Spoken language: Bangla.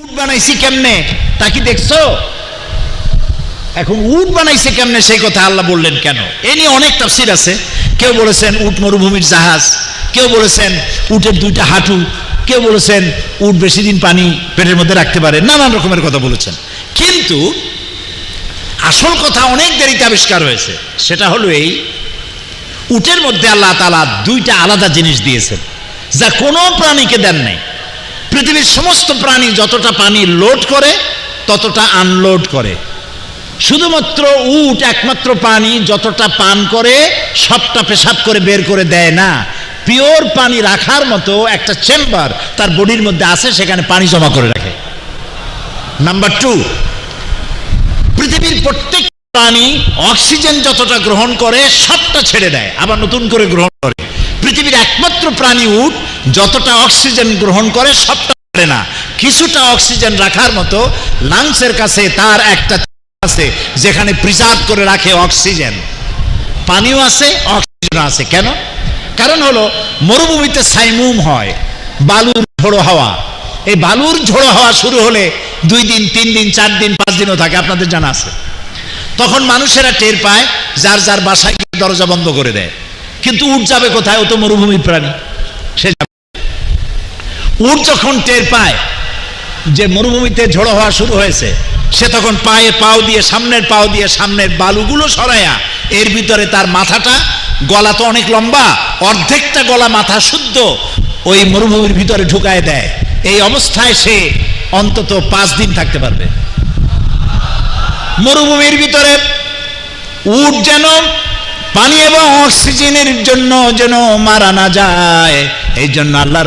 উট বানাইছি কেমনে তা কি দেখছো? এখন উট বানাইছে কেমনে সেই কথা আল্লাহ বললেন কেন? এ নিয়ে অনেক তাফসীর আছে। কেউ বলেছেন উট মরুভূমির জাহাজ, কেউ বলেছেন উটের দুইটা হাঁটু, কেউ বলেছেন উট বেশি দিন পানি পেটের মধ্যে রাখতে পারে, নানান রকমের কথা বলেছেন। কিন্তু আসল কথা অনেক দেরিতে আবিষ্কার হয়েছে। সেটা হলো এই, উটের মধ্যে আল্লাহ তাআলা দুইটা আলাদা জিনিস দিয়েছেন যা কোনো প্রাণীকে দেন নাই। পৃথিবীর সমস্ত প্রাণী যতটা পানি লোড করে ততটা আনলোড করে, শুধুমাত্র উট একমাত্র পানি যতটা পান করে সবটা পেশাব করে বের করে দেয় না। পিওর পানি রাখার মতো একটা চেম্বার তার বডির মধ্যে আছে, সেখানে পানি জমা করে রাখে। নাম্বার 2, পৃথিবীর প্রত্যেক প্রাণী অক্সিজেন যতটা গ্রহণ করে সবটা ছেড়ে দেয়, আবার নতুন করে গ্রহণ করে। পৃথিবীর একমাত্র প্রাণী উট যতটা অক্সিজেন গ্রহণ করে সবটা ছেড়ে না, কিছুটা অক্সিজেন রাখার মতো লাংসের কাছে তার একটা আছে যেখানে প্রিজার্ভ করে রাখে অক্সিজেন। পানিও আছে, অক্সিজেন আছে। কেন? কারণ হলো মরুভূমিতে সাইমুম হয়, বালুর ঝোড়ো হাওয়া। এই বালুর ঝোড়ো হাওয়া শুরু হলে 2 দিন 3 দিন 4 দিন 5 দিনও থাকে, আপনাদের জানা আছে। তখন মানুষেরা টের পায়, যার যার বাসায় গিয়ে দরজা বন্ধ করে দেয়। কিন্তু উট যাবে কোথায়? ও তো মরুভূমির প্রাণী, সে যাবে। উট যখন টের পায় যে মরুভূমিতে ঝোড়ো হওয়া শুরু হয়েছে, সে তখন সামনের পাও দিয়ে সামনের বালুগুলো সরায়া এর ভিতরে তার মাথাটা, গলা তো অনেক লম্বা, অর্ধেকটা গলা মাথা শুদ্ধ ওই মরুভূমির ভিতরে ঢুকায় দেয়। এই অবস্থায় সে অন্তত 5 দিন থাকতে পারবে মরুভূমির ভিতরে। উট যেন পানি এবং অক্সিজেনের জন্য যেন মারা না যায়, এই জন্য আল্লাহ